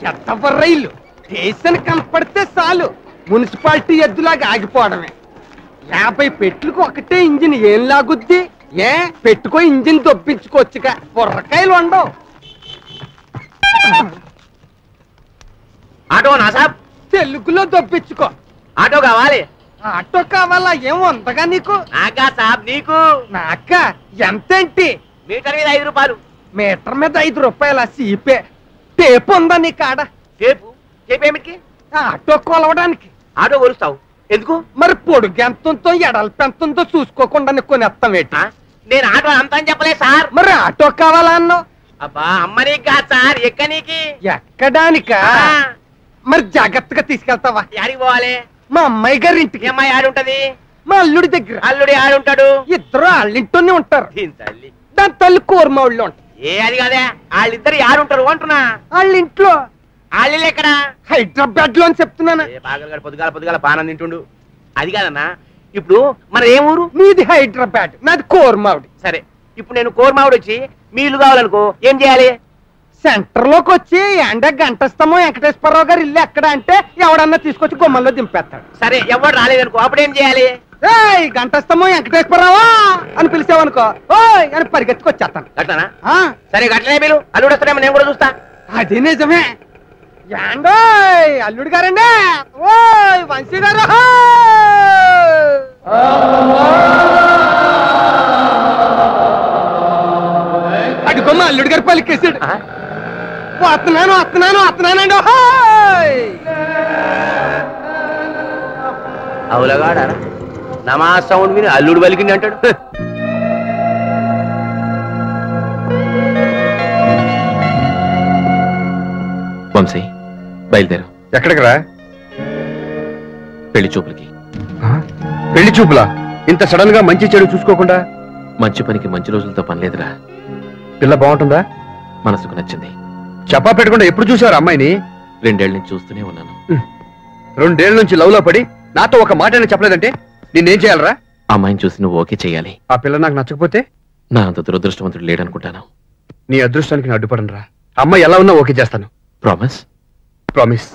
చెత్తబర్రైలు station కనపడితే చాలు municipality ఎద్దులాగా ఆగిపోవడమే. 50 పెట్లకు ఒకటే ఇంజిన్ ఏం లాగుద్ది? పెట్టుకో ఇంజిన్ దొప్పించుకోవచ్చుగా, బుర్రకాయలు ఉండవు. ఆటో నా సాబ్, తెలుగులో దొప్పించుకో. ఆటో కావాలి. ఆటో కావాలా? ఏం ఉందగా నీకు? నాకా సాబ్, నీకు? నాక ఎంతేంటి? మీటర్ మీద 5 రూపాయలు. మీటర్ మీద 5 రూపాయల సీపే. టేపు ఉందా నీ కాడ? టేపు? టేపు ఏమిటికి? ఆటో కొలవడానికి. ఆటో కొలుస్తావు ఎందుకు? మరి పొడుగు ఎంతుందో ఎడల్పు ఎంతుందో చూసుకోకుండా కొనేస్తాం ఏంటి? నేను ఆటో అంతా చెప్పలే సార్. మరి ఆటో కావాలా అన్నావు? అబ్బా అమ్మనీ కాదు సార్, ఎక్కనీకి. ఎక్కడానికా? మరి జాగ్రత్తగా తీసుకెళ్తావా? యాడికి పోవాలి? మా అమ్మాయి గారి ఇంటికి. అమ్మాయి ఆడుంటది? మా అల్లుడి దగ్గర. అల్లుడి ఆడుంటాడు? ఇద్దరు వాళ్ళింటోనే ఉంటారు. తల్లి దాని తల్లి కోరమావుళ్ళు ఉంటారు. అది కాదే, వాళ్ళిద్దరు ఆడుంటారు అంటున్నా. వాళ్ళ ఇంట్లో. వాళ్ళు ఎక్కడ? హైదరాబాద్ లో అని చెప్తున్నాను. పొద్దుగాల పొద్దుగాల పానం తింటుండు. అది కాదన్నా, ఇప్పుడు మన ఏ ఊరు? నీది హైదరాబాద్, నాది కోరమావుడి. సరే, ఇప్పుడు నేను కోరమావుడు వచ్చి మీ ఇల్లు కావాలనుకో, ఏం చేయాలి? సెంటర్ లోకి వచ్చి ఎండ గంటస్తమో వెంకటేశ్వరరావు గారు ఇల్లు ఎక్కడ అంటే ఎవడన్నా తీసుకొచ్చి గుమ్మల్లో దింపేస్తాడు. సరే, ఎవరు రాలేదనుకో, అప్పుడు ఏం చేయాలి? ఏయ్ గంటస్తమో వెంకటేశ్వరరావా అని పిలిచావనుకో, ఓయ్ అని పరిగెత్తుకొచ్చేస్తాను. గట్లనా? సరే గట్లనే మీరు అల్లుడు వస్తారేమో, నేను కూడా చూస్తా. అది నిజమే. ఏండోయ్ అల్లుడు గారండి, ఓయ్ వంశీ గారు. అడుగమ్మ అల్లుడు గారు పలికేసాడు. వస్తున్నాను వస్తున్నాను వస్తున్నానండి. అవులగాడా నమా సౌండ్ విని అల్లుడు పలికింది అంటాడు. వంశీ బయలుదేరు. ఎక్కడికి రా? పెళ్లి చూపులకి. పెళ్లి చూపులా? ఇంత సడన్ గా మంచి చెడు చూసుకోకుండా? మంచి పనికి మంచి రోజులతో పనిలేదురా. పిల్ల బాగుంటుందా? మనసుకు నచ్చింది. చెప్పా పెట్టకుండా ఎప్పుడు చూసారు అమ్మాయిని? 2 ఏళ్ల నుంచి చూస్తూనే ఉన్నాను. 2 ఏళ్ల నుంచి లవ్ లో పడి నాతో ఒక మాట చెప్పలేదంటే నిన్నేం చేయాలరా? అమ్మాయిని చూసి నువ్వు ఓకే చేయాలి. ఆ పిల్ల నాకు నచ్చకపోతే? నా అంత దురదృష్టవంతుడు లేడనుకుంటాను. నీ అదృష్టానికి నేను అడ్డుపడను రా. అమ్మాయి ఎలా ఉన్నా ఓకే చేస్తాను. ప్రామిస్? ప్రామిస్.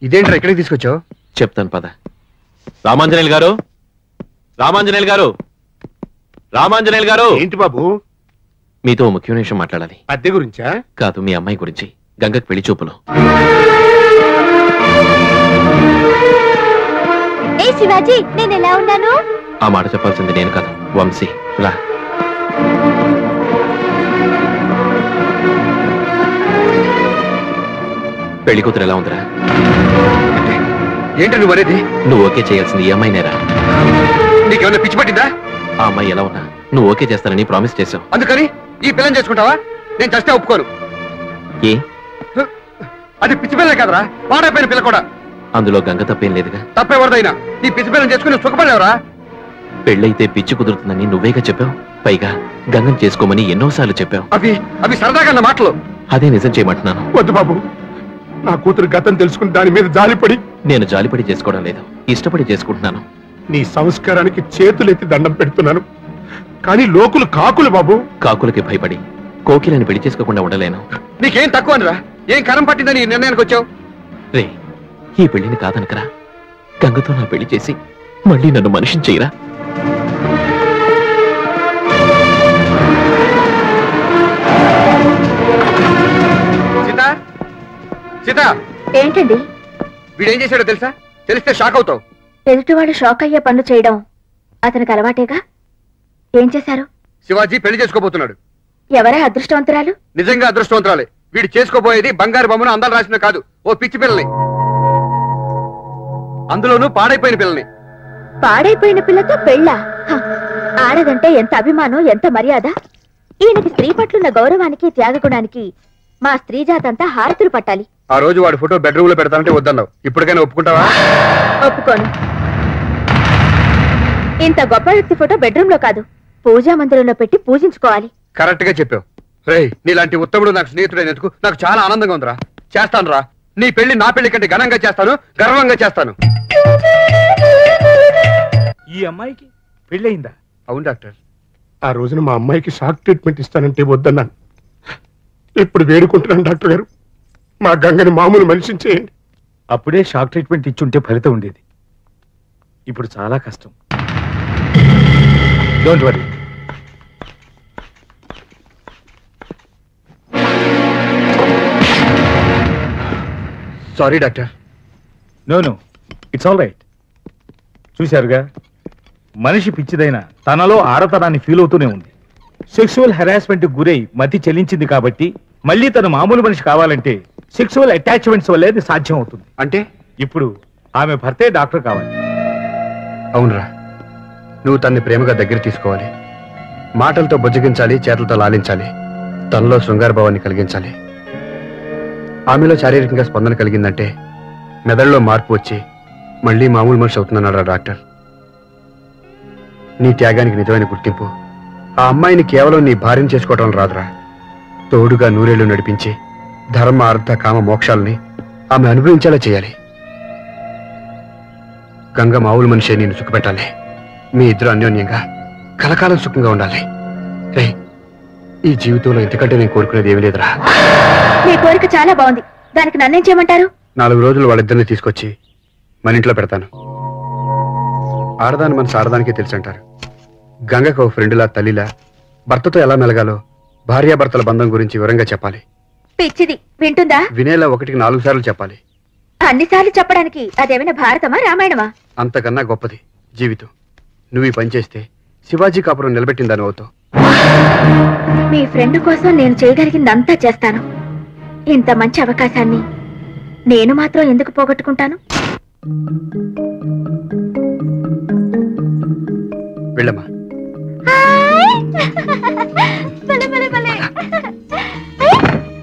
ఇదేంట్రా ఇక్కడికి తీసుకొచ్చావు? చెప్తాను పద. రామాంజనేయులు గారు, రామాంజనేయులు గారు, రామాంజనేయులు గారు. ఏంటి బాబు? మీతో ముఖ్యమైన విషయం మాట్లాడాలి. అద్దె గురించా? కాదు, మీ అమ్మాయి గురించి. గంగకు పెళ్లి చూపులు. ఏ శివాజీ, నేను ఎలా ఉన్నాను? ఆ మాట చెప్పాల్సింది నేను కాదు, వంశీ. రా. పెళ్లి కూతురు ఎలా ఉందిరా? ఏంటి నువ్వు అనేది? నువ్వు ఓకే చేయాల్సింది ఈ అమ్మాయినేరా. నీకేమైనా పిచ్చి పట్టిందా? ఆ అమ్మాయి ఎలా ఉన్నా నువ్వు ఓకే చేస్తానని ప్రామిస్ చేశావు. అందుకని ఈ పిల్లని చేసుకుంటావా? నేను చస్తే ఒప్పుకోను. ఏ? అది పిచ్చి పిల్లే కదరా, పాడైపోయిన పిల్ల కూడా. అందులో గంగ తప్పేం లేదుగా. తప్పేవరదైనా ఈ పిచ్చి పిల్లని చేసుకుని సుఖపడలేవరా? పెళ్ళైతే పిచ్చి కుదురుతుందని నువ్వేగా చెప్పావు. పైగా గంగం చేసుకోమని ఎన్నోసార్లు చెప్పావు. అవి సరదాగా అన్న మాటలు. అదే నిజం చేయమంటున్నాను. వద్దు బాబు, నా కూతురు గతం తెలుసుకుని దాని మీద జాలిపడి. నేను జాలిపడి చేసుకోవడం లేదు, ఇష్టపడి చేసుకుంటున్నాను. నీ సంస్కారానికి చేతులెత్తి దండం పెడుతున్నాను. కానీ లోకులు కాకులు బాబు. కాకులకి భయపడి కోకిలని పెళ్లి చేసుకోకుండా ఉండలేను. నీకేం తక్కువ అనిరా? ఏం కరం పట్టిందని ఈ నిర్ణయానికి వచ్చావు? రే, ఈ పెళ్లిని కాదనకరా. గంగతో నా పెళ్లి చేసి మళ్ళీ నన్ను మనిషిని చేయరా. సీత, ఏంటండి? వీడేం చేశాడో తెలుసా? తెలిస్తే షాక్ అవుతావు. ఎదుటివాడు షాక్ అయ్యే పనులు చేయడం అతనికి అలవాటేగా. ఏం చేశారు? శివాజీ పెళ్లి చేసుకోబోతున్నాడు. ఎవరే అదృష్టవంతురాలు? నిజంగా అదృష్టవంతురాలే. వీడు చేసుకోబోయేది బంగారు బొమ్మను అందాలు రాసిన కాదు, ఓ పిచ్చి పిల్లని. అందులోనూ పాడైపోయిన పిల్లని. పాడైపోయిన పిల్లతో పెళ్ళా? ఆడదంటే ఎంత అభిమానం, ఎంత మర్యాద. ఈయనకి స్త్రీ పట్లున్న గౌరవానికి త్యాగగుణానికి మా స్త్రీ జాతంతా హారతులు పట్టాలి. ఆ రోజు వాడి ఫోటో బెడ్రూమ్ లో పెడతానంటే వద్దన్నావు. ఇప్పటికైనా ఒప్పుకుంటావా? ఒప్పుకోను. ఇంత గొప్ప వ్యక్తి ఫోటో బెడ్రూమ్ లో కాదు, పూజా మందిరంలో పెట్టి పూజించుకోవాలి. కరెక్ట్ గా చెప్పావు. రేయ్, నీలాంటి ఉత్తముడు నాకు స్నేహితుడైనందుకు నాకు చాలా ఆనందంగా ఉందిరా. చేస్తాను రా. నీ పెళ్లి నా పెళ్లి కంటే ఘనంగా చేస్తాను, గర్వంగా చేస్తాను. ఈ అమ్మాయికి పెళ్ళయిందా? అవును డాక్టర్, ఆ రోజున మా అమ్మాయికి షాక్ ట్రీట్మెంట్ ఇస్తానంటే వద్దన్నాను. ఇప్పుడు వేడుకుంటున్నాను డాక్టర్ గారు, మా గంగని మామూలు మనిషిని చేయండి. అప్పుడే షాక్ ట్రీట్మెంట్ ఇచ్చుంటే ఫలితం ఉండేది. ఇప్పుడు చాలా కష్టం. Don't worry. Sorry doctor. No it's all right. చూశారుగా, మనిషి పిచ్చిదైన తనలో ఆడతనాన్ని ఫీల్ అవుతూనే ఉంది. సెక్సువల్ హెరాస్మెంట్ గురై మతి చెల్లించింది కాబట్టి మళ్ళీ తను మామూలు మనిషి కావాలంటే సెక్సువల్ అటాచ్మెంట్స్ వల్లే అది సాధ్యం అవుతుంది. అంటే ఇప్పుడు ఆమె భర్తే డాక్టర్ కావాలి. అవునరా, నువ్వు తన్ని ప్రేమగా దగ్గర తీసుకోవాలి. మాటలతో బుజ్జగించాలి, చేతులతో లాలించాలి, తనలో శృంగార భావాన్ని కలిగించాలి. ఆమెలో శారీరకంగా స్పందన కలిగిందంటే మెదడులో మార్పు వచ్చి మళ్ళీ మామూలు మనిషి అవుతుందన్నాడు డాక్టర్. నీ త్యాగానికి నిజమైన గుర్తింపు ఆ అమ్మాయిని కేవలం నీ భార్యను చేసుకోవటం రాదురా, తోడుగా నూరేళ్లు నడిపించి ధర్మ అర్థ కామ మోక్షాలని ఆమె అనుభవించేలా చేయాలి. గంగ మామూలు మనిషి నేను సుఖపెట్టాలి. మీ ఇద్దరు అన్యోన్యంగా కలకాలం సుఖంగా ఉండాలి. రే, ఈ జీవితంలో ఇంతకంటే నేను కోరుకునేది ఏమీ లేదురా. మీ కోరిక చాలా బాగుంది, దానికి నన్నేం చేయమంటారు? 4 రోజులు వాళ్ళిద్దరిని తీసుకొచ్చి మన ఇంట్లో పెడతాను. ఆడదాని మనసు ఆడదానికే తెలుసు అంటారు. గంగకు ఓ ఫ్రెండ్లా, తల్లిలా, భర్తతో ఎలా మెలగాలో భార్యాభర్తల బంధం గురించి వివరంగా చెప్పాలి. పిచ్చిది వింటుందా? వినేలా 1కి 4 సార్లు చెప్పాలి. అన్నిసార్లు చెప్పడానికి అదేమైనా భారతమా రామాయణమా? అంతకన్నా గొప్పది జీవితం. నువ్వు ఈ పని చేస్తే శివాజీ కాపురం నిలబెట్టిందని అవుతావు. మీ ఫ్రెండ్ కోసం నేను చేయగలిగిందంతా చేస్తాను. ఇంత మంచి అవకాశాన్ని నేను మాత్రం ఎందుకు పోగొట్టుకుంటాను? వెళ్ళమ్మా.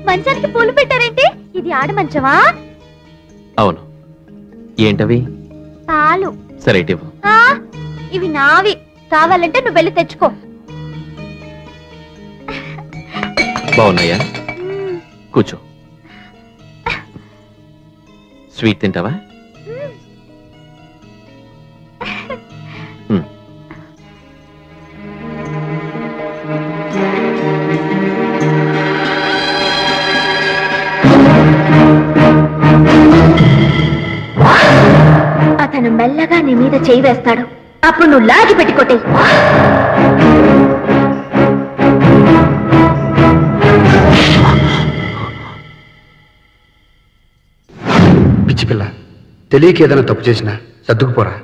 మంచానికి పూలు పెట్టారేంటి? ఇది ఆడ మంచమా? అవును. ఏంటవి? పాలు. సరే, ఇవి నావి, కావాలంటే నువ్వు వెళ్ళి తెచ్చుకో. బాగున్నాయా? కూర్చో. స్వీట్ తింటావా? అతను మెల్లగా నీ మీద చేయి వేస్తాడు, అప్పుడు నువ్వు లాగి పెట్టుకోటే. పిచ్చి పిల్ల, తెలియక ఏదైనా తప్పు చేసినా సర్దుకుపోరా.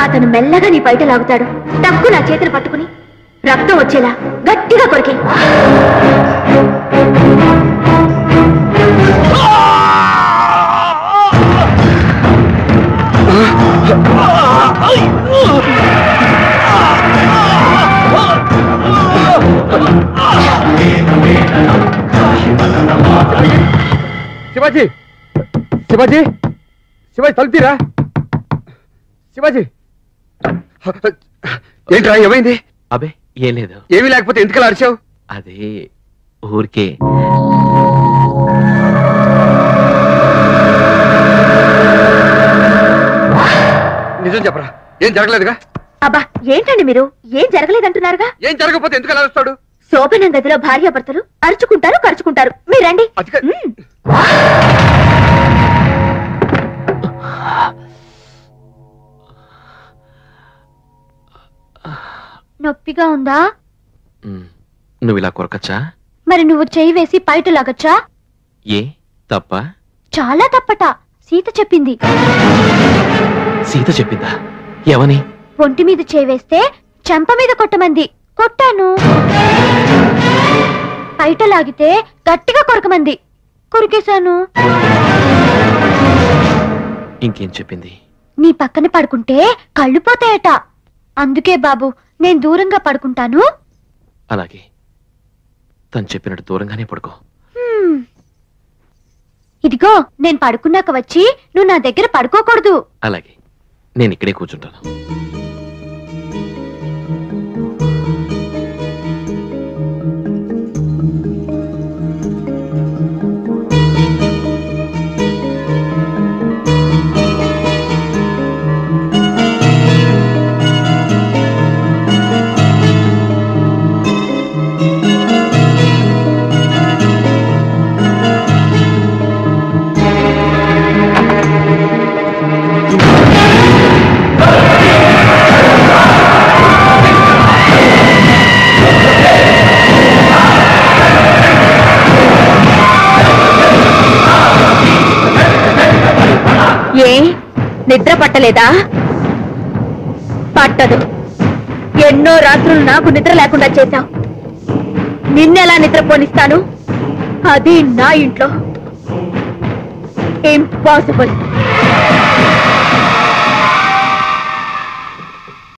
అతను మెల్లగా నీ బయట లాగుతాడు, టక్కు నా చేతులు పట్టుకుని రక్తం వచ్చేలా గట్టిగా కొరికి. శివాజీ, శివాజీ, శివాజీ తలుపుతీరా. శివాజీ, ఏంట్రా ఏమైంది? అబే ఏం లేదు. ఏమీ లేకపోతే ఎందుకలా అరిచావు? అదే ఊరికే. నిజం చెప్పరా, ఏం జరగలేదుగా? అబ్బా ఏంటండి మీరు, ఏం జరగలేదంటున్నారుగా? ఏం జరగకపోతే ఎందుకు అలా వస్తాడు? శోభనం గదిలో భార్యాభర్తలు అరుచుకుంటారు, ఖర్చుకుంటారు. మీరండి. నొప్పిగా ఉందా? నువ్వు ఇలా కొరకచ్చా? మరి నువ్వు చెయ్యి వేసి బయట లాగచ్చా? ఏ తప్ప? చాలా తప్పట. సీత చెప్పింది. సీత చెప్పిందా? ఏమని? ఒంటి మీద చేయి వేస్తే చెంప మీద కొట్టమంది. కొట్టాను. బయట లాగితే గట్టిగా కొరకమంది. కొరికేశాను. ఇంకేం చెప్పింది? నీ పక్కన పడుకుంటే కళ్ళు పోతాయట. అందుకే బాబు నేను దూరంగా పడుకుంటాను. అలాగే, తను చెప్పినట్టు దూరంగానే పడుకో. ఇదిగో నేను పడుకున్నాక వచ్చి నువ్వు నా దగ్గర పడుకోకూడదు. అలాగే, నేను ఇక్కడే కూర్చుంటాను. నిద్ర పట్టలేదా? పట్టదు. ఎన్నో రాత్రులు నాకు నిద్ర లేకుండా చేశావు. నిన్నెలా నిద్ర పోనిస్తాను? అది నా ఇంట్లో. ఇంపాసిబుల్.